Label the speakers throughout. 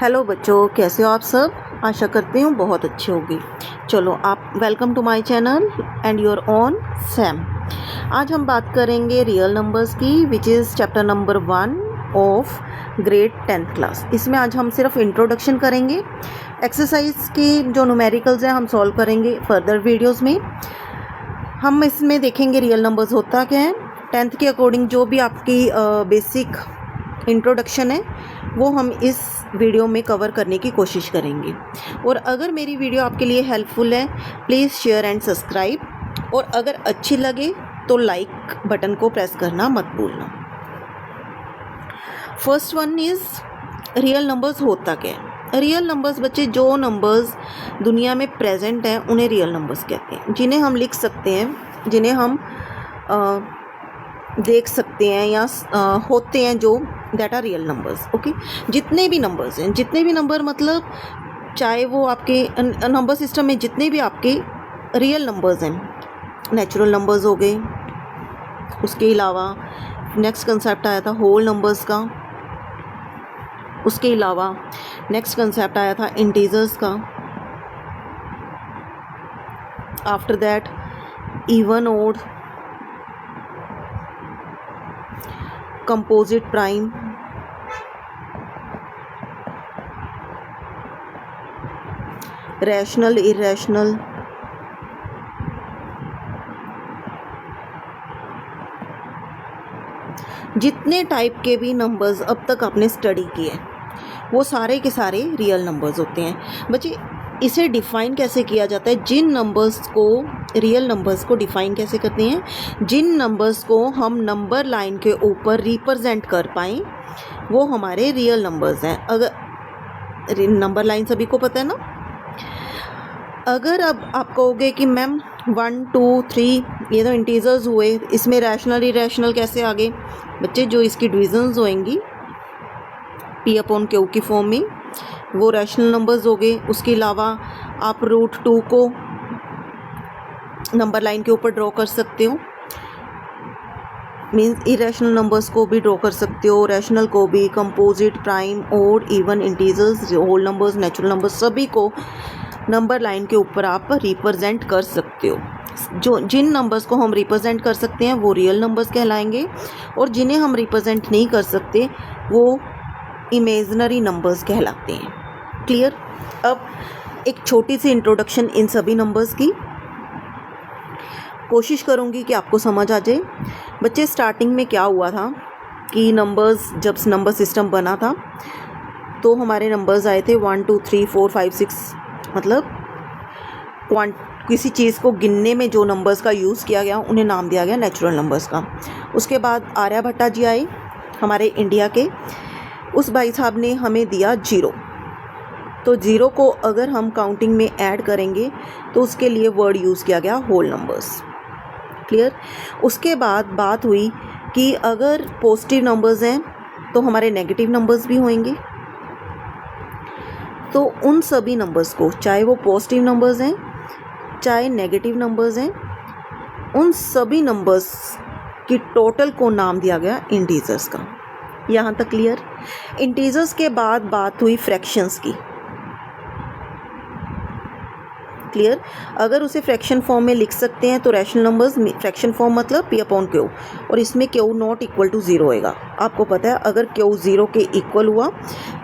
Speaker 1: Hello बच्चों, कैसे हो आप सब। आशा करती हूँ बहुत अच्छी होगी। चलो आप welcome to my channel and your own Sam. आज हम बात करेंगे रियल नंबर्स की, which is chapter number 1 of grade 10th class. इसमें आज हम सिर्फ इंट्रोडक्शन करेंगे। एक्सरसाइज की जो न्यूमेरिकल्स हैं हम सॉल्व करेंगे फर्दर वीडियोज़ में। हम इसमें देखेंगे रियल नंबर्स होता क्या है। 10th के अकॉर्डिंग जो भी आपकी बेसिक इंट्रोडक्शन है वो हम इस वीडियो में कवर करने की कोशिश करेंगे। और अगर मेरी वीडियो आपके लिए हेल्पफुल है प्लीज़ शेयर एंड सब्सक्राइब, और अगर अच्छी लगे तो लाइक बटन को प्रेस करना मत भूलना। First one is real numbers होता क्या है। रियल नंबर्स बच्चे जो नंबर्स दुनिया में प्रेजेंट हैं उन्हें रियल नंबर्स कहते हैं, जिन्हें हम लिख सकते हैं, जिन्हें हम देख सकते हैं या होते हैं, जो that are real numbers. Okay, जितने भी नंबर्स हैं, जितने भी नंबर मतलब चाहे वो आपके नंबर सिस्टम में जितने भी आपके रियल नंबर्स हैं, नेचुरल नंबर्स हो गए। उसके अलावा नेक्स्ट कंसेप्ट आया था होल नंबर्स का। उसके अलावा नेक्स्ट कंसेप्ट आया था इंटीजर्स का। After that even, odd, composite, prime, rational, irrational, जितने टाइप के भी नंबर्स अब तक आपने स्टडी किए वो सारे के सारे रियल नंबर्स होते हैं। बच्चे इसे डिफ़ाइन कैसे किया जाता है, जिन नंबर्स को, रियल नंबर्स को डिफ़ाइन कैसे करते हैं, जिन नंबर्स को हम नंबर लाइन के ऊपर रिप्रेजेंट कर पाएँ वो हमारे रियल नंबर्स हैं। अगर नंबर लाइन सभी को पता है ना। अगर अब आप कहोगे कि मैम 1 2 3 ये तो इंटीजर्स हुए, इसमें रैशनल इरेशनल कैसे आ गए। बच्चे जो इसकी डिविजन्स होएंगी P/Q की फॉर्म में, वो रैशनल नंबर्स हो गए। उसके अलावा आप √2 को नंबर लाइन के ऊपर ड्रॉ कर सकते हो, मीन्स इरेशनल नंबर्स को भी ड्रॉ कर सकते हो, रैशनल को भी, composite, prime, odd, even, integers, whole numbers, natural numbers, सभी को नंबर लाइन के ऊपर आप रिप्रेजेंट कर सकते हो। जो जिन नंबर्स को हम रिप्रेजेंट कर सकते हैं वो रियल नंबर्स कहलाएंगे, और जिन्हें हम रिप्रेजेंट नहीं कर सकते वो इमेजिनरी नंबर्स कहलाते हैं। क्लियर। अब एक छोटी सी इंट्रोडक्शन इन सभी नंबर्स की कोशिश करूंगी कि आपको समझ आ जाए। बच्चे स्टार्टिंग में क्या हुआ था कि नंबर्स, जब नंबर सिस्टम बना था तो हमारे नंबर्स आए थे 1 2 3 4 5 6, मतलब किसी चीज़ को गिनने में जो नंबर्स का यूज़ किया गया उन्हें नाम दिया गया नेचुरल नंबर्स का। उसके बाद आर्यभट्टा जी आए हमारे इंडिया के, उस भाई साहब ने हमें दिया 0। तो 0 को अगर हम काउंटिंग में ऐड करेंगे तो उसके लिए वर्ड यूज़ किया गया होल नंबर्स। क्लियर। उसके बाद बात हुई कि अगर पॉजिटिव नंबर्स हैं तो हमारे नेगेटिव नंबर्स भी होंगे। तो उन सभी नंबर्स को, चाहे वो पॉजिटिव नंबर्स हैं चाहे नेगेटिव नंबर्स हैं, उन सभी नंबर्स की टोटल को नाम दिया गया इंटीजर्स का। यहाँ तक क्लियर। इंटीजर्स के बाद बात हुई फ्रैक्शंस की। क्लियर। अगर उसे फ्रैक्शन फॉर्म में लिख सकते हैं तो रैशनल नंबर्स, फ्रैक्शन फॉर्म मतलब P/Q, और इसमें Q नॉट इक्वल टू 0 होएगा। आपको पता है अगर Q 0 के इक्वल हुआ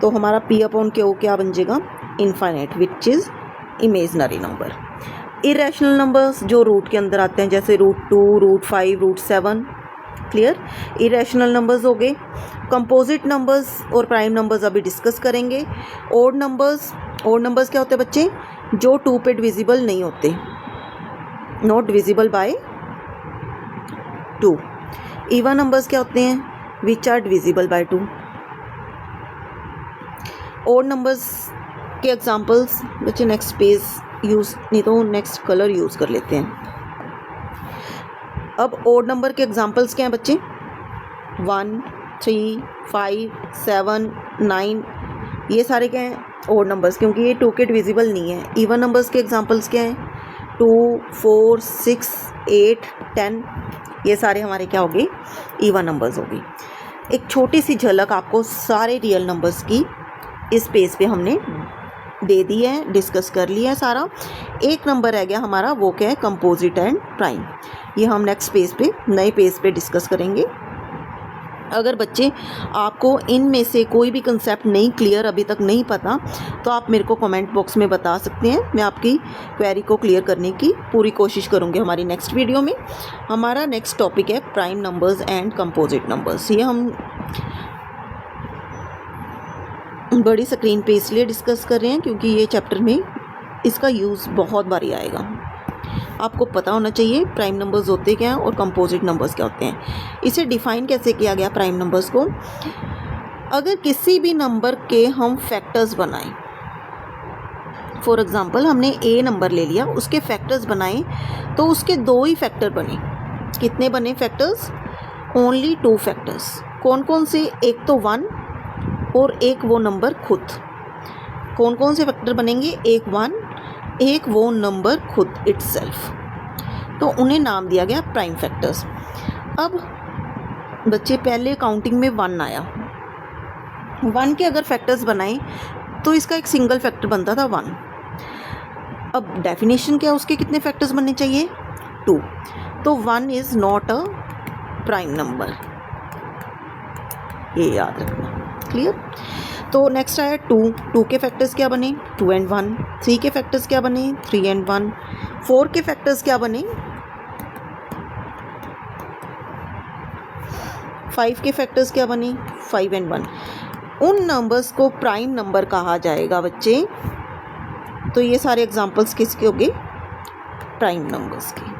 Speaker 1: तो हमारा P/Q क्या बन जाएगा, infinite, which is imaginary number. Irrational numbers जो रूट के अंदर आते हैं, जैसे √2, √5, √7। क्लियर। इरेशनल नंबर्स हो गए। कंपोजिट नंबर्स और प्राइम नंबर्स अभी डिस्कस करेंगे। ओड नंबर्स, ओड नंबर्स क्या होते हैं बच्चे, जो 2 पे डिविजिबल नहीं होते, not divisible by 2। Even numbers क्या होते हैं, which are divisible by 2। Odd numbers के एग्जांपल्स बच्चे नेक्स्ट पेज यूज़, नहीं तो नेक्स्ट कलर यूज़ कर लेते हैं। अब ओड नंबर के एग्जांपल्स क्या हैं बच्चे, 1 3 5 7 9, ये सारे क्या हैं, ओड नंबर्स, क्योंकि ये 2 के डिविजिबल नहीं है। इवन नंबर्स के एग्जांपल्स क्या हैं, 2 4 6 8 10, ये सारे हमारे क्या हो गए, इवन नंबर्स हो गए। एक छोटी सी झलक आपको सारे रियल नंबर्स की इस पेज पे हमने दे दी है, डिस्कस कर लिया है सारा। एक नंबर रह गया हमारा, वो क्या है, कंपोजिट एंड प्राइम। ये हम नेक्स्ट पेज पे, नए पेज पे डिस्कस करेंगे। अगर बच्चे आपको इनमें से कोई भी कंसेप्ट नहीं क्लियर, अभी तक नहीं पता, तो आप मेरे को कमेंट बॉक्स में बता सकते हैं। मैं आपकी क्वेरी को क्लियर करने की पूरी कोशिश करूँगी हमारी नेक्स्ट वीडियो में। हमारा नेक्स्ट टॉपिक है prime numbers and composite numbers. ये हम बड़ी स्क्रीन पे इसलिए डिस्कस कर रहे हैं क्योंकि ये चैप्टर में इसका यूज़ बहुत बारी आएगा। आपको पता होना चाहिए प्राइम नंबर्स होते क्या हैं और कंपोजिट नंबर्स क्या होते हैं। इसे डिफ़ाइन कैसे किया गया प्राइम नंबर्स को, अगर किसी भी नंबर के हम फैक्टर्स बनाएं, फॉर एग्ज़ाम्पल हमने ए नंबर ले लिया, उसके फैक्टर्स बनाए तो उसके 2 ही फैक्टर बने। कितने बने फैक्टर्स? Only 2 factors. कौन कौन से? एक तो 1 और एक वो नंबर खुद। कौन कौन से फैक्टर बनेंगे? एक 1, एक वो नंबर खुद इटसेल्फ। तो उन्हें नाम दिया गया प्राइम फैक्टर्स। अब बच्चे पहले काउंटिंग में 1 आया, 1 के अगर फैक्टर्स बनाए तो इसका एक सिंगल फैक्टर बनता था 1। अब डेफिनेशन क्या, उसके कितने फैक्टर्स बनने चाहिए? 2। तो 1 is not a prime number, ये याद रखना। क्लियर? तो नेक्स्ट आया 2 के फैक्टर्स क्या बने? 2 and 1। 3 के फैक्टर्स क्या बने? 3 and 1। 4 के फैक्टर्स क्या बने? 5 के फैक्टर्स क्या बने? 5 and 1। उन नंबर्स को प्राइम नंबर कहा जाएगा बच्चे। तो ये सारे एग्जांपल्स किसके होंगे? प्राइम नंबर्स के।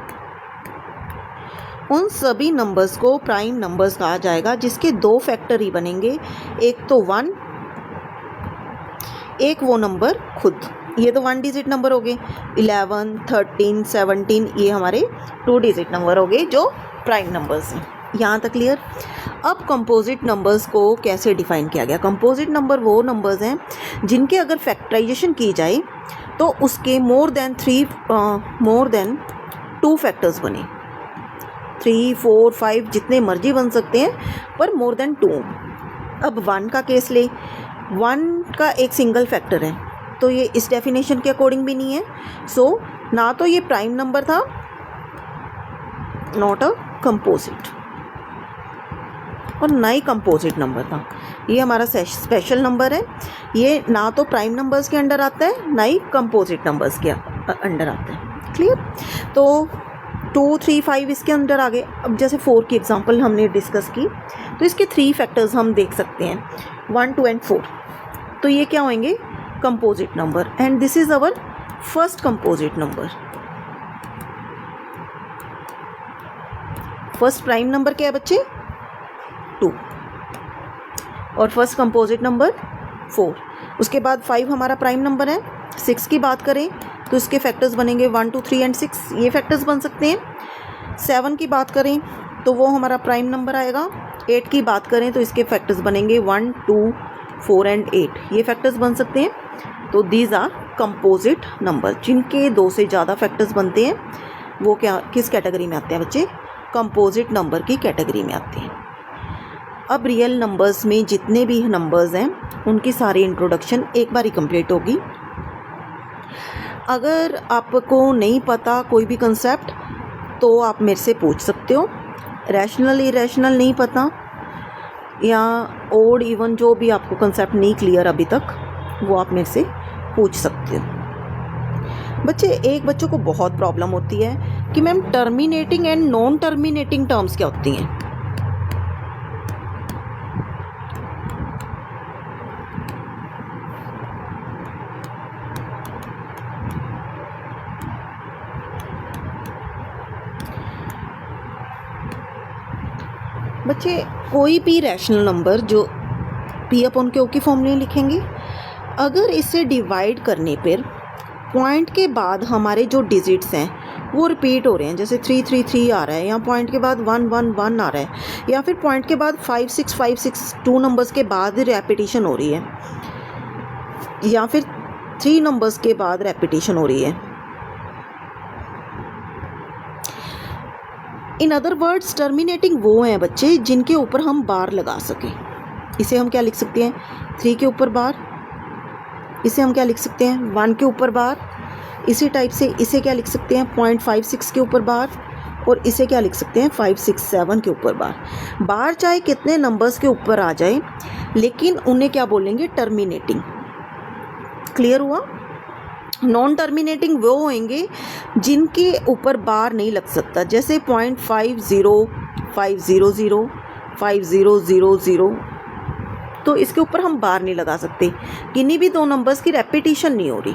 Speaker 1: उन सभी नंबर्स को प्राइम नंबर्स कहा जाएगा जिसके 2 फैक्टर ही बनेंगे, एक तो 1, एक वो नंबर खुद। ये तो 1 डिजिट नंबर हो गए। 11, 13, 17 ये हमारे 2 डिजिट नंबर हो गए जो प्राइम नंबर्स हैं। यहाँ तक क्लियर? अब कंपोजिट नंबर्स को कैसे डिफाइन किया गया? कंपोजिट नंबर वो नंबर्स हैं जिनके अगर फैक्टराइजेशन की जाए तो उसके मोर देन 2 फैक्टर्स बने। 3, 4, 5 जितने मर्जी बन सकते हैं, पर मोर देन 2। अब 1 का केस ले, 1 का एक सिंगल फैक्टर है, तो ये इस डेफिनेशन के अकॉर्डिंग भी नहीं है। सो ना तो ये प्राइम नंबर था, नॉट अ कंपोजिट, और ना ही कंपोजिट नंबर था। ये हमारा स्पेशल नंबर है। ये ना तो प्राइम नंबर्स के अंडर आता है, ना ही कंपोजिट नंबर्स के अंडर आता है। क्लियर? तो 2, 3, 5 इसके अंदर आ गए। अब जैसे 4 की एग्जांपल हमने डिस्कस की, तो इसके 3 फैक्टर्स हम देख सकते हैं, 1, 2 एंड 4। तो ये क्या होंगे? Composite number, and this is our first composite number. First prime number क्या है बच्चे? 2, और फर्स्ट कंपोजिट नंबर 4। उसके बाद 5 हमारा प्राइम नंबर है। 6 की बात करें तो इसके फैक्टर्स बनेंगे 1, 2, 3 एंड 6, ये फैक्टर्स बन सकते हैं। 7 की बात करें तो वो हमारा प्राइम नंबर आएगा। 8 की बात करें तो इसके फैक्टर्स बनेंगे 1, 2, 4 एंड 8, ये फैक्टर्स बन सकते हैं। तो दीज आर कंपोजिट नंबर। जिनके 2 से ज़्यादा फैक्टर्स बनते हैं वो क्या, किस कैटेगरी में आते हैं बच्चे? कंपोजिट नंबर की कैटेगरी में आते हैं। अब रियल नंबर्स में जितने भी नंबर्स हैं उनकी सारी इंट्रोडक्शन एक बार ही कंप्लीट होगी। अगर आपको नहीं पता कोई भी कंसेप्ट तो आप मेरे से पूछ सकते हो। रैशनल इरेशनल नहीं पता, या ओड इवन जो भी आपको कंसेप्ट नहीं क्लियर अभी तक, वो आप मेरे से पूछ सकते हो। बच्चे, एक बच्चों को बहुत प्रॉब्लम होती है कि ma'am terminating and non terminating terms क्या होती हैं। बच्चे, कोई भी रैशनल नंबर जो P/Q की फॉर्म में लिखेंगे, अगर इसे डिवाइड करने पर पॉइंट के बाद हमारे जो डिजिट्स हैं वो रिपीट हो रहे हैं, जैसे 3, 3, 3 आ रहा है, या पॉइंट के बाद 1, 1, 1 आ रहा है, या फिर पॉइंट के बाद 5, 6, 5, 6 2 नंबर्स के बाद रेपिटेशन हो रही है, या फिर 3 नंबर्स के बाद रेपिटेशन हो रही है। इन अदर वर्ड्स टर्मिनेटिंग वो हैं बच्चे जिनके ऊपर हम बार लगा सकें। इसे हम क्या लिख सकते हैं? 3 के ऊपर बार, इसे हम क्या लिख सकते हैं 1 के ऊपर बार। इसी टाइप से इसे क्या लिख सकते हैं 0.56 के ऊपर बार, और इसे क्या लिख सकते हैं 567 के ऊपर बार। बार चाहे कितने नंबर्स के ऊपर आ जाए, लेकिन उन्हें क्या बोलेंगे टर्मिनेटिंग। क्लियर हुआ। नॉन टर्मिनेटिंग वो होंगे जिनके ऊपर बार नहीं लग सकता, जैसे 0.50, 500, 5000, तो इसके ऊपर हम बार नहीं लगा सकते। किन्हीं भी दो नंबर्स की रेपिटेशन नहीं हो रही,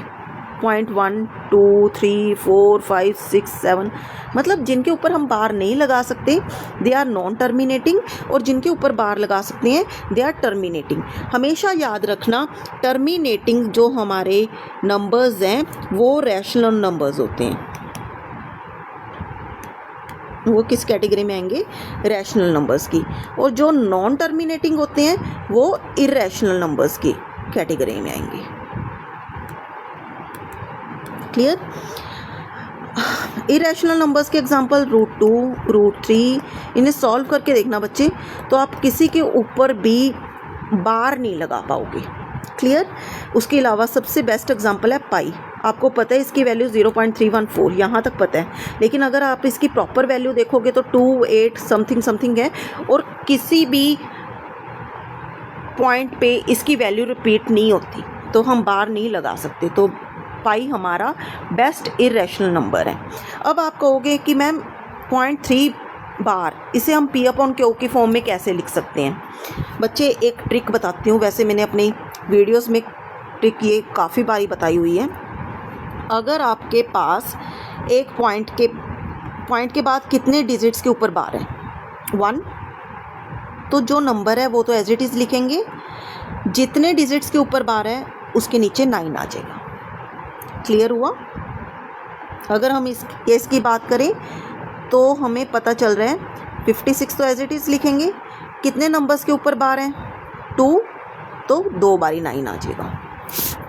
Speaker 1: 0.1, 2, 3, 4, 5, 6, 7, मतलब जिनके ऊपर हम बार नहीं लगा सकते दे आर नॉन टर्मिनेटिंग, और जिनके ऊपर बार लगा सकते हैं दे आर टर्मिनेटिंग। हमेशा याद रखना टर्मिनेटिंग जो हमारे नंबर्स हैं वो रैशनल नंबर्स होते हैं। वो किस कैटेगरी में आएंगे रैशनल नंबर्स की, और जो नॉन टर्मिनेटिंग होते हैं वो इरैशनल नंबर्स की कैटेगरी में आएंगे। क्लियर। इरैशनल नंबर्स के एग्जांपल √2, √3, इन्हें सॉल्व करके देखना बच्चे, तो आप किसी के ऊपर भी बार नहीं लगा पाओगे। क्लियर। उसके अलावा सबसे बेस्ट एग्जांपल है पाई। आपको पता है इसकी वैल्यू 0.314 यहाँ तक पता है, लेकिन अगर आप इसकी प्रॉपर वैल्यू देखोगे तो 28 समथिंग समथिंग है, और किसी भी पॉइंट पे इसकी वैल्यू रिपीट नहीं होती, तो हम बार नहीं लगा सकते। तो पाई हमारा बेस्ट इरैशनल नंबर है। अब आप कहोगे कि मैम 0.3 बार, इसे हम P/Q की फॉर्म में कैसे लिख सकते हैं। बच्चे एक ट्रिक बताती हूँ, वैसे मैंने अपनी वीडियोस में ट्रिक ये काफ़ी बारी बताई हुई है। अगर आपके पास एक पॉइंट के बाद कितने डिजिट्स के ऊपर बार है 1, तो जो नंबर है वो तो एज इट इज़ लिखेंगे, जितने डिजिट्स के ऊपर बार है उसके नीचे 9 आ जाएगा। क्लियर हुआ। अगर हम इस केस की बात करें तो हमें पता चल रहा है 56 तो एज इट इज़ लिखेंगे, कितने नंबर्स के ऊपर बार हैं 2, तो 2 बारी 9 आ जाएगा।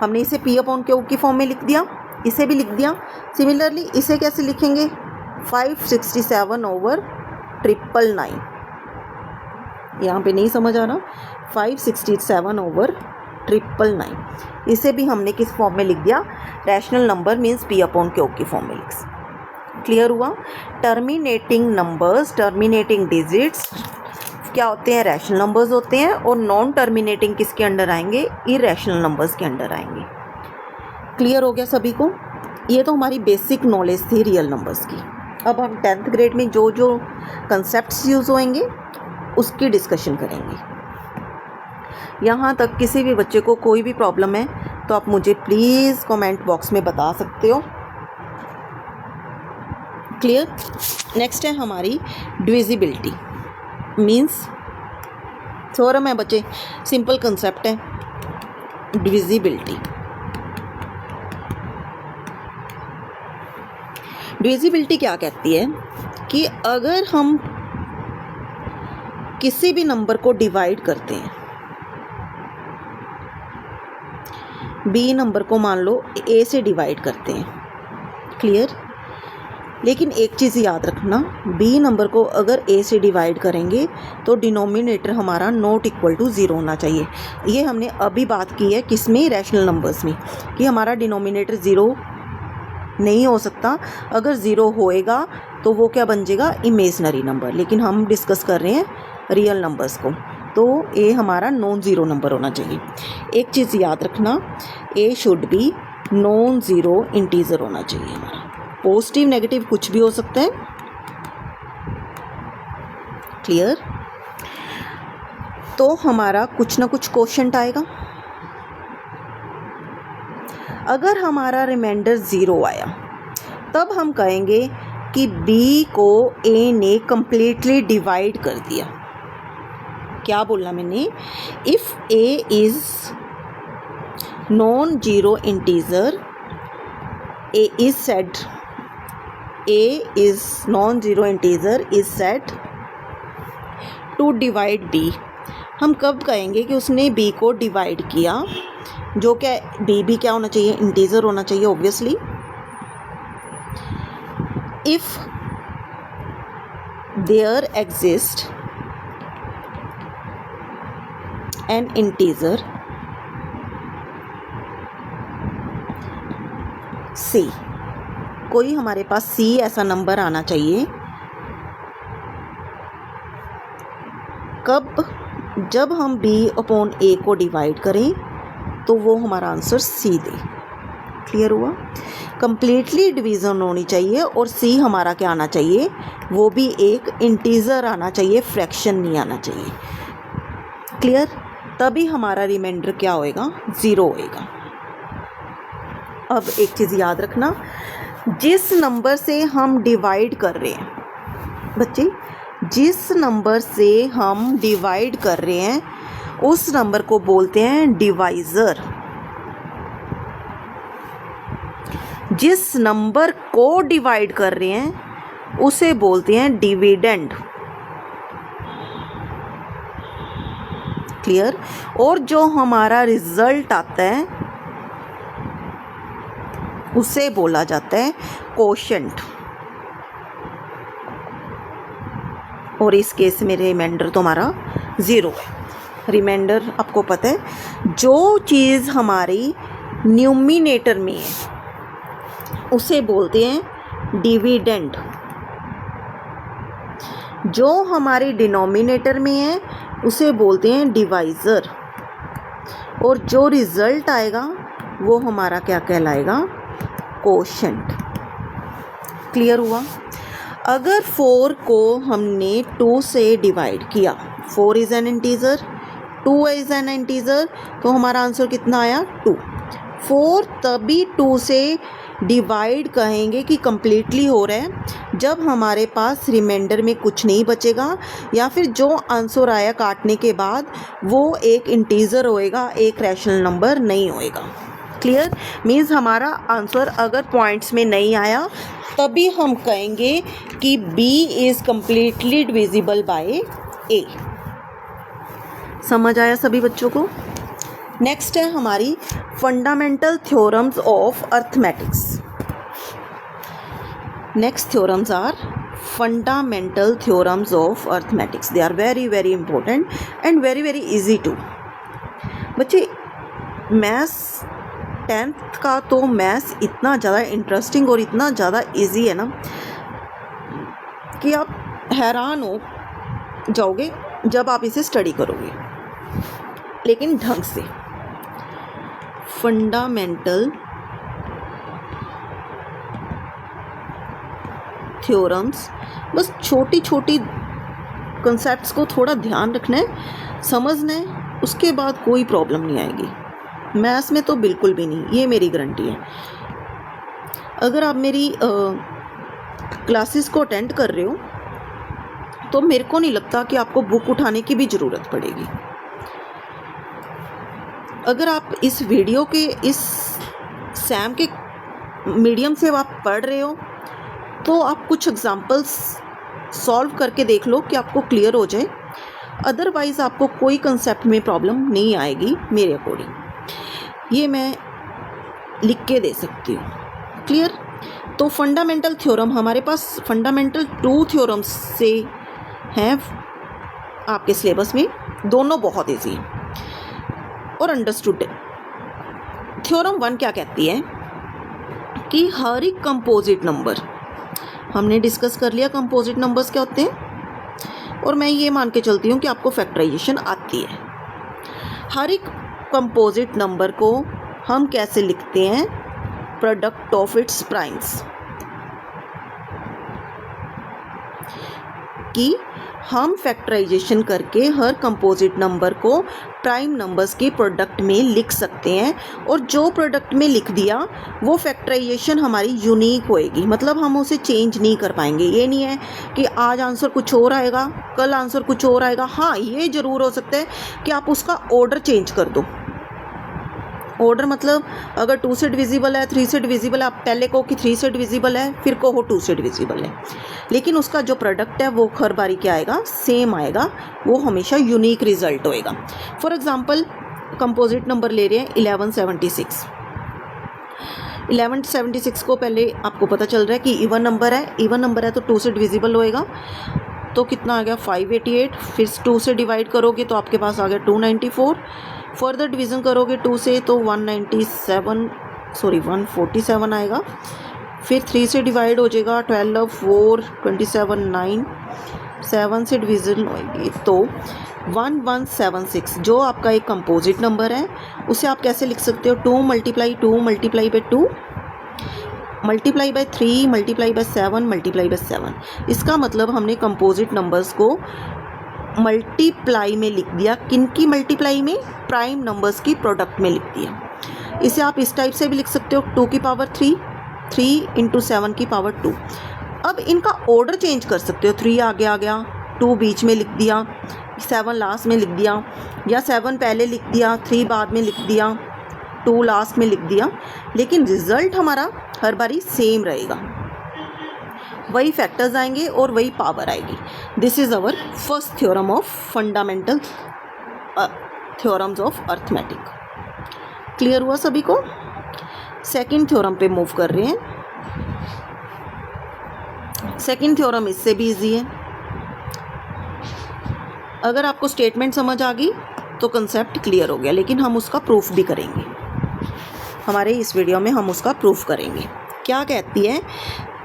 Speaker 1: हमने इसे P/Q की फॉर्म में लिख दिया, इसे भी लिख दिया। सिमिलरली इसे कैसे लिखेंगे 567/999। यहाँ पे नहीं समझ आ रहा, 567/999, इसे भी हमने किस फॉर्म में लिख दिया रैशनल नंबर मीन्स P/Q की फॉर्म में लिख। क्लियर हुआ। टर्मिनेटिंग नंबर्स, टर्मिनेटिंग डिजिट्स क्या होते हैं रैशनल नंबर्स होते हैं, और नॉन टर्मिनेटिंग किसके अंडर आएंगे इरैशनल नंबर्स के अंडर आएंगे। क्लियर हो गया सभी को। ये तो हमारी बेसिक नॉलेज थी रियल नंबर्स की। अब हम 10th ग्रेड में जो जो कंसेप्ट्स यूज़ होंगे उसकी डिस्कशन करेंगे। यहाँ तक किसी भी बच्चे को कोई भी प्रॉब्लम है तो आप मुझे प्लीज़ कमेंट बॉक्स में बता सकते हो। क्लियर। नेक्स्ट है हमारी डिविजिबिलिटी मीन्स थ्योरम है बच्चे, सिंपल कंसेप्ट है डिविजिबिलिटी। डिविजिबिलिटी क्या कहती है कि अगर हम किसी भी नंबर को डिवाइड करते हैं, बी नंबर को मान लो ए से डिवाइड करते हैं। क्लियर। लेकिन एक चीज़ याद रखना, बी नंबर को अगर ए से डिवाइड करेंगे तो डिनोमिनेटर हमारा नॉट इक्वल टू 0 होना चाहिए। ये हमने अभी बात की है किसमें रैशनल नंबर्स में, कि हमारा डिनोमिनेटर 0 नहीं हो सकता। अगर 0 होएगा तो वो क्या बन जाएगा इमेजनरी नंबर, लेकिन हम डिस्कस कर रहे हैं रियल नंबर्स को, तो ए हमारा नॉन ज़ीरो नंबर होना चाहिए। एक चीज़ याद रखना, a should be non zero integer होना चाहिए हमारा। पॉजिटिव नेगेटिव कुछ भी हो सकता है। क्लियर। तो हमारा कुछ ना कुछ क्वोशंट आएगा। अगर हमारा रिमाइंडर 0 आया तब हम कहेंगे कि बी को ए ने कंप्लीटली डिवाइड कर दिया। क्या बोलना मैंने, if a is non zero integer, a is said, a is non zero integer is said to divide b. हम कब कहेंगे कि उसने बी को डिवाइड किया, जो क्या बी भी क्या होना चाहिए इंटीजर होना चाहिए obviously. If there exist an integer c, कोई हमारे पास सी ऐसा नंबर आना चाहिए कब, जब हम b अपॉन a को डिवाइड करें तो वो हमारा आंसर सी दे। क्लियर हुआ? कंप्लीटली डिवीज़न होनी चाहिए और सी हमारा क्या आना चाहिए, वो भी एक इंटीजर आना चाहिए, फ्रैक्शन नहीं आना चाहिए। क्लियर? तभी हमारा रिमाइंडर क्या होएगा, 0 होएगा। अब एक चीज़ याद रखना, जिस नंबर से हम डिवाइड कर रहे हैं बच्चे, जिस नंबर से हम डिवाइड कर रहे हैं उस नंबर को बोलते हैं डिवाइज़र। जिस नंबर को डिवाइड कर रहे हैं उसे बोलते हैं डिविडेंड। क्लियर? और जो हमारा रिजल्ट आता है उसे बोला जाता है कोशेंट। और इस केस में रिमाइंडर तो हमारा 0 है। रिमाइंडर आपको पता है, जो चीज़ हमारी न्यूमिनेटर में है उसे बोलते हैं डिविडेंड। जो हमारे डिनोमिनेटर में है उसे बोलते हैं डिवाइज़र। और जो रिज़ल्ट आएगा वो हमारा क्या कहलाएगा, कोशेंट। क्लियर हुआ? अगर 4 को हमने 2 से डिवाइड किया, 4 is an integer, 2 is an integer, तो हमारा आंसर कितना आया, 2। 4 तभी 2 से डिवाइड कहेंगे कि कंप्लीटली हो रहा है जब हमारे पास रिमाइंडर में कुछ नहीं बचेगा, या फिर जो आंसर आया काटने के बाद वो एक इंटीज़र होएगा, एक रैशनल नंबर नहीं होएगा। क्लियर? मीन्स हमारा आंसर अगर पॉइंट्स में नहीं आया तभी हम कहेंगे कि B is completely divisible by A। समझ आया सभी बच्चों को? नेक्स्ट है हमारी fundamental theorems of arithmetics. Next theorems are fundamental theorems of arithmetics. They are very very important and very very easy too. बच्चे मैथ्स 10th का तो मैथ्स इतना ज़्यादा इंटरेस्टिंग और इतना ज़्यादा इजी है ना कि आप हैरान हो जाओगे जब आप इसे स्टडी करोगे, लेकिन ढंग से। फंडामेंटल थ्योरम्स, बस छोटी छोटी कॉन्सेप्ट्स को थोड़ा ध्यान रखना है, समझना है, उसके बाद कोई प्रॉब्लम नहीं आएगी। मैथ्स में तो बिल्कुल भी नहीं, ये मेरी गारंटी है। अगर आप मेरी क्लासेस को अटेंड कर रहे हो तो मेरे को नहीं लगता कि आपको बुक उठाने की भी ज़रूरत पड़ेगी। अगर आप इस वीडियो के, इस सैम के मीडियम से आप पढ़ रहे हो तो आप कुछ एग्जांपल्स सॉल्व करके देख लो कि आपको क्लियर हो जाए। अदरवाइज़ आपको कोई कंसेप्ट में प्रॉब्लम नहीं आएगी मेरे अकॉर्डिंग। ये मैं लिख के दे सकती हूँ। क्लियर? तो फंडामेंटल थ्योरम हमारे पास फंडामेंटल 2 थ्योरम्स से हैं आपके सिलेबस में, दोनों बहुत ईजी हैं और अंडरस्टूड है। थ्योरम 1 क्या कहती है कि हर एक कंपोजिट नंबर, हमने डिस्कस कर लिया कंपोजिट नंबर्स क्या होते हैं, और मैं ये मान के चलती हूँ कि आपको फैक्टराइजेशन आती है। हर एक कंपोजिट नंबर को हम कैसे लिखते हैं, प्रोडक्ट ऑफ इट्स प्राइम्स, कि हम फैक्टराइजेशन करके हर कंपोजिट नंबर को प्राइम नंबर्स के प्रोडक्ट में लिख सकते हैं, और जो प्रोडक्ट में लिख दिया वो फैक्टराइजेशन हमारी यूनिक होएगी, मतलब हम उसे चेंज नहीं कर पाएंगे। ये नहीं है कि आज आंसर कुछ और आएगा, कल आंसर कुछ और आएगा। हाँ, ये ज़रूर हो सकता है कि आप उसका ऑर्डर चेंज कर दो। ऑर्डर मतलब अगर 2 से डिविजिबल है, 3 से डिविजिबल है, आप पहले कहो कि 3 से डिविजिबल है, फिर कहो 2 से डिविजिबल है, लेकिन उसका जो प्रोडक्ट है वो हर बारी क्या आएगा, सेम आएगा, वो हमेशा यूनिक रिजल्ट होएगा। फॉर एग्जांपल कंपोजिट नंबर ले रहे हैं 1176। 1176 को पहले आपको पता चल रहा है कि इवन नंबर है, इवन नंबर है तो 2 से डिविजिबल होएगा, तो कितना आ गया 588। फिर 2 से डिवाइड करोगे तो आपके पास आ गया 294। फर्दर डिवीज़न करोगे 2 से तो 197 सॉरी 147 आएगा। फिर 3 से डिवाइड हो जाएगा, 12 4 27 9, 7 से डिवीज़न होएगी तो 1176 जो आपका एक कंपोजिट नंबर है उसे आप कैसे लिख सकते हो, 2 multiply 2 multiply by 2 multiply by 3 multiply by 7 multiply by 7। इसका मतलब हमने कंपोजिट नंबर्स को मल्टीप्लाई में लिख दिया। किन की मल्टीप्लाई में? प्राइम नंबर्स की प्रोडक्ट में लिख दिया। इसे आप इस टाइप से भी लिख सकते हो, 2 की पावर 3, 3 इंटू 7 की पावर 2। अब इनका ऑर्डर चेंज कर सकते हो, 3 आगे आ गया, 2 बीच में लिख दिया, 7 लास्ट में लिख दिया, या 7 पहले लिख दिया, 3 बाद में लिख दिया, 2 लास्ट में लिख दिया, लेकिन रिजल्ट हमारा हर बारी सेम रहेगा। वही फैक्टर्स आएंगे और वही पावर आएगी। This is our first theorem of fundamental theorems of arithmetic. Clear हुआ सभी को? सेकंड थ्योरम पे मूव कर रहे हैं। सेकंड थ्योरम इससे भी इजी है। अगर आपको स्टेटमेंट समझ आ गई तो कंसेप्ट क्लियर हो गया, लेकिन हम उसका प्रूफ भी करेंगे। हमारे इस वीडियो में हम उसका प्रूफ करेंगे। क्या कहती है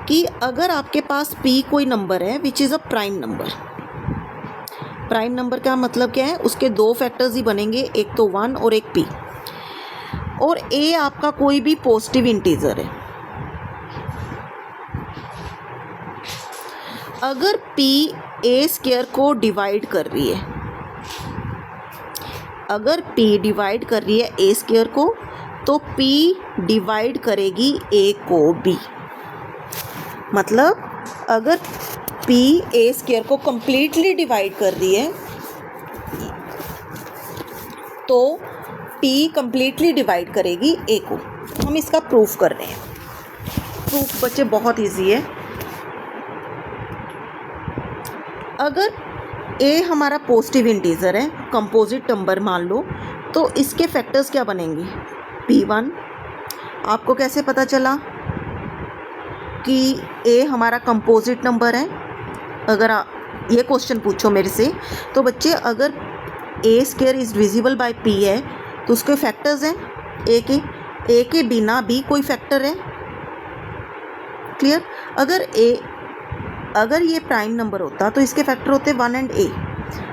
Speaker 1: कि अगर आपके पास p कोई नंबर है which is a prime number. Prime number का मतलब क्या है? उसके 2 फैक्टर्स ही बनेंगे, एक तो 1 और एक p, और a आपका कोई भी पॉजिटिव इंटीजर है। अगर p a स्क्वायर को डिवाइड कर रही है, अगर p डिवाइड कर रही है a स्क्वायर को, तो p डिवाइड करेगी a को b। मतलब अगर p a स्क्वायर को कंप्लीटली डिवाइड कर रही है तो p कंप्लीटली डिवाइड करेगी a को। हम इसका प्रूफ कर रहे हैं। प्रूफ बच्चे बहुत इजी है। अगर a हमारा पॉजिटिव इंटीजर है, कंपोजिट नंबर मान लो, तो इसके फैक्टर्स क्या बनेंगे? p1। आपको कैसे पता चला कि a हमारा कंपोजिट नंबर है? अगर ये क्वेश्चन पूछो मेरे से तो बच्चे, अगर a square is divisible bye p है तो उसके फैक्टर्स हैं a के बिना भी कोई फैक्टर है। क्लियर? अगर ये प्राइम नंबर होता तो इसके फैक्टर होते 1 एंड a।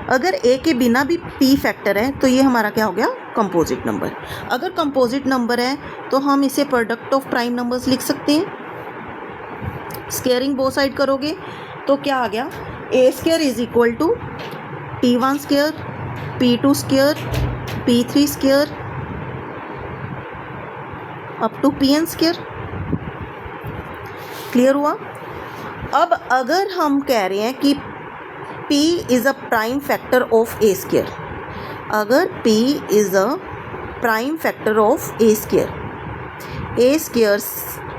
Speaker 1: अगर a के बिना भी p फैक्टर है तो ये हमारा क्या हो गया? Composite number. अगर कंपोजिट नंबर है तो हम इसे प्रोडक्ट ऑफ प्राइम नंबर्स लिख सकते हैं। स्क्वेयरिंग बोथ साइड करोगे तो क्या आ गया? a square is equal to p1 square, p2 square, p3 square up to pn square. Clear हुआ? अब अगर हम कह रहे हैं कि p is a prime factor of a square, अगर p is a prime factor of a square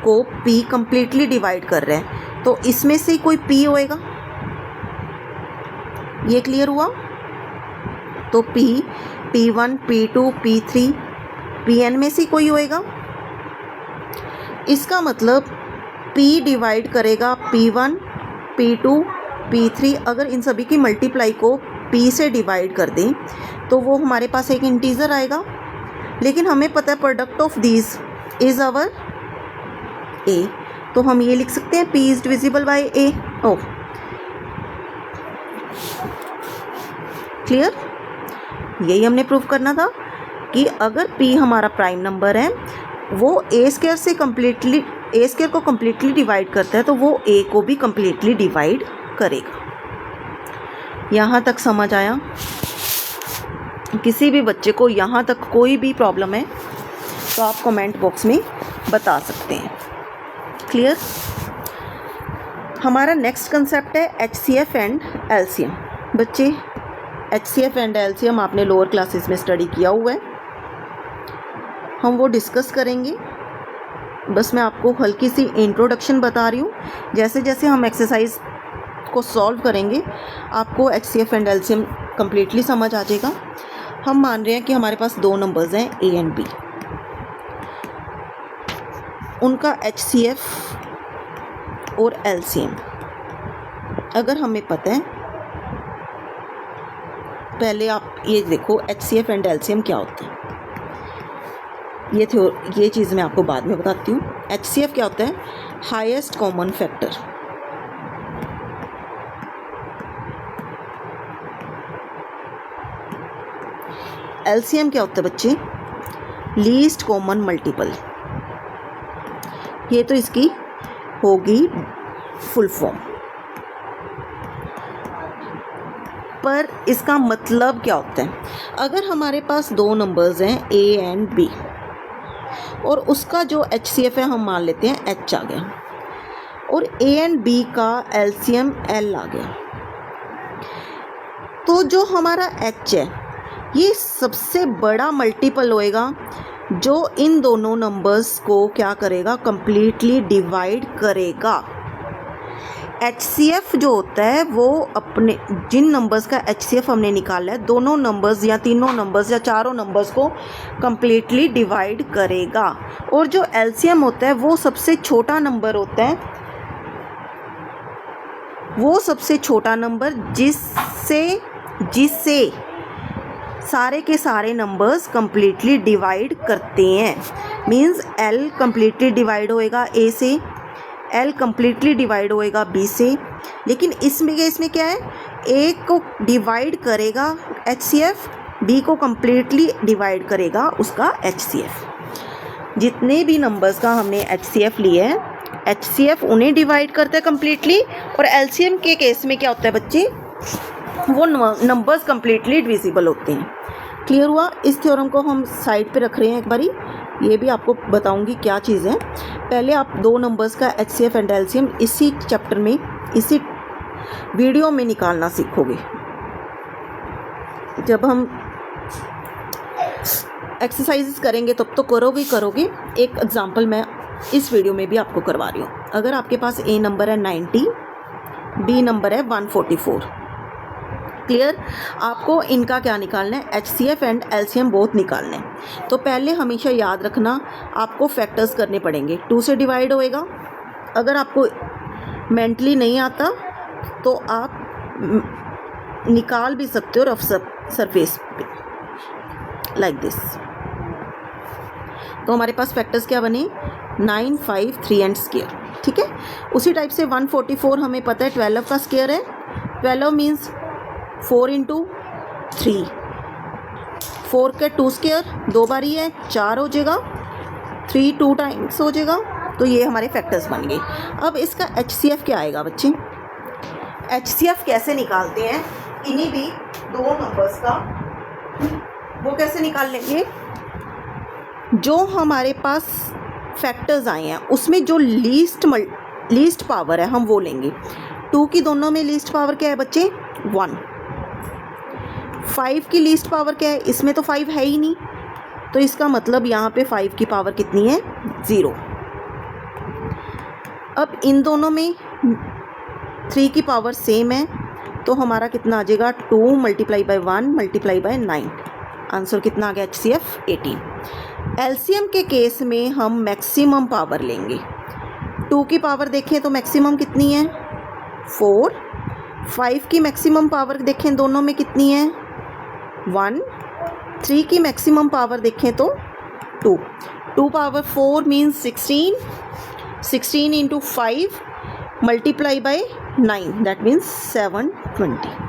Speaker 1: को p कंप्लीटली डिवाइड कर रहे हैं तो इसमें से कोई p होएगा। ये क्लियर हुआ? तो p1 p2 p3 pn में से कोई होएगा। इसका मतलब p डिवाइड करेगा p1 p2 p3। अगर इन सभी की मल्टीप्लाई को p से डिवाइड कर दें तो वो हमारे पास एक इंटीजर आएगा, लेकिन हमें पता है product of these is our a, तो हम ये लिख सकते हैं p is divisible by a। Oh clear? यही हमने प्रूफ करना था कि अगर p हमारा प्राइम नंबर है, वो a स्क्वायर को कंप्लीटली डिवाइड करता है तो वो a को भी कंप्लीटली डिवाइड करेगा। यहाँ तक समझ आया? किसी भी बच्चे को यहाँ तक कोई भी प्रॉब्लम है तो आप कमेंट बॉक्स में बता सकते हैं। क्लियर? हमारा नेक्स्ट कंसेप्ट है HCF एंड LCM। बच्चे, HCF एंड LCM आपने लोअर क्लासेस में स्टडी किया हुआ है, हम वो डिस्कस करेंगे। बस मैं आपको हल्की सी इंट्रोडक्शन बता रही हूँ। जैसे जैसे हम एक्सरसाइज को सॉल्व करेंगे आपको HCF एंड LCM कम्प्लीटली समझ आ जाएगा। हम मान रहे हैं कि हमारे पास 2 नंबर्स हैं A एंड B, उनका HCF और LCM अगर हमें पता है। पहले आप ये देखो HCF एंड LCM क्या होता है। ये चीज़ मैं आपको बाद में बताती हूँ। HCF क्या होता है? Highest common factor. LCM क्या होता है बच्चे? Least common multiple. ये तो इसकी होगी फुल फॉर्म, पर इसका मतलब क्या होता है? अगर हमारे पास दो नंबर्स हैं A एंड B और उसका जो HCF है हम मान लेते हैं H आ गया, और A एंड B का LCM L आ गया, तो जो हमारा H है ये सबसे बड़ा मल्टीपल होएगा जो इन दोनों नंबर्स को क्या करेगा? कंप्लीटली डिवाइड करेगा। HCF जो होता है वो अपने जिन नंबर्स का HCF हमने निकाला है, दोनों नंबर्स या तीनों नंबर्स या चारों नंबर्स को कंप्लीटली डिवाइड करेगा। और जो LCM होता है वो सबसे छोटा नंबर होता है, वो सबसे छोटा नंबर जिससे सारे के सारे नंबर्स कंप्लीटली डिवाइड करते हैं। मींस L कंप्लीटली डिवाइड होएगा A से, L कंप्लीटली डिवाइड होएगा B से, लेकिन इसमें क्या है? A को डिवाइड करेगा HCF, B को कंप्लीटली डिवाइड करेगा उसका HCF। जितने भी नंबर्स का हमने HCF लिए है, HCF उन्हें डिवाइड करता है कंप्लीटली, और LCM के केस में क्या होता है बच्चे? वो नंबर्स कंप्लीटली डिविजिबल होते हैं। क्लियर हुआ? इस थ्योरम को हम साइड पे रख रहे हैं एक बारी, ये भी आपको बताऊंगी क्या चीज़ है। पहले आप दो नंबर्स का HCF एंड LCM इसी चैप्टर में, इसी वीडियो में निकालना सीखोगे। जब हम एक्सरसाइजेस करेंगे तब तो करोगे। एक एग्जांपल मैं इस वीडियो में भी आपको करवा रही हूँ। अगर आपके पास A नंबर है 90, B नंबर है 144। क्लियर? आपको इनका क्या निकालना है? HCF एंड LCM बोथ निकालने हैं। तो पहले हमेशा याद रखना आपको फैक्टर्स करने पड़ेंगे। 2 से डिवाइड होएगा। अगर आपको मेंटली नहीं आता तो आप निकाल भी सकते हो रफ सरफेस पे, लाइक दिस। तो हमारे पास फैक्टर्स क्या बने? 9, 5, 3 एंड स्क्वायर। ठीक है। उसी टाइप से 144 हमें पता है 12 का स्क्वायर है। 12 मीन्स 4 इंटू 3, 4 के 2 स्क्वायर 2 बार ही है, 4 हो जाएगा, 3 2 टाइम्स हो जाएगा। तो ये हमारे फैक्टर्स बन गए। अब इसका HCF क्या आएगा बच्चे? HCF कैसे निकालते हैं इन्हीं भी दो नंबर्स का? वो कैसे निकाल लेंगे? जो हमारे पास फैक्टर्स आए हैं उसमें जो लीस्ट पावर है हम वो लेंगे। 2 की दोनों में लीस्ट पावर क्या है बच्चे? 1। 5 की लीस्ट पावर क्या है? इसमें तो 5 है ही नहीं, तो इसका मतलब यहाँ पे 5 की पावर कितनी है? 0। अब इन दोनों में 3 की पावर सेम है, तो हमारा कितना आ जाएगा? 2 multiply by 1 multiply by 9। Answer कितना आ गया? HCF 18। LCM के केस में हम मैक्सिमम पावर लेंगे। 2 की पावर देखें तो मैक्सिमम कितनी है? 4। 5 की मैक्सिमम पावर देखें दोनों में कितनी है? 1। 3 की मैक्सिमम पावर देखें तो 2। 2 power 4 means 16। 16 into 5 multiply by 9, that means 720।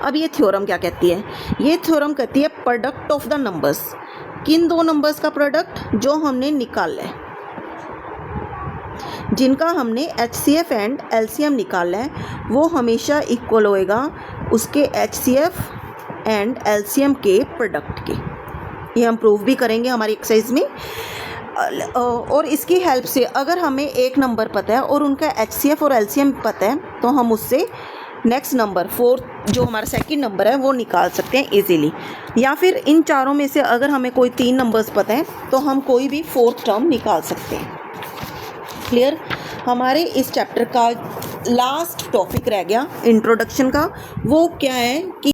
Speaker 1: अब ये थ्योरम क्या कहती है? ये थ्योरम कहती है प्रोडक्ट ऑफ द नंबर्स। किन दो नंबर्स का प्रोडक्ट? जो हमने निकाला है, जिनका हमने HCF एंड LCM निकाला है, वो हमेशा इक्वल होएगा उसके HCF एंड LCM के प्रोडक्ट के। ये हम प्रूव भी करेंगे हमारी एक्सरसाइज में। और इसकी हेल्प से अगर हमें एक नंबर पता है और उनका HCF और LCM पता है, तो हम उससे नेक्स्ट नंबर 4 जो हमारा सेकंड नंबर है वो निकाल सकते हैं इजीली। या फिर इन चारों में से अगर हमें कोई 3 नंबर्स पता है तो हम कोई भी 4th टर्म निकाल सकते हैं। क्लियर? हमारे इस चैप्टर का लास्ट टॉपिक रह गया इंट्रोडक्शन का। वो क्या है कि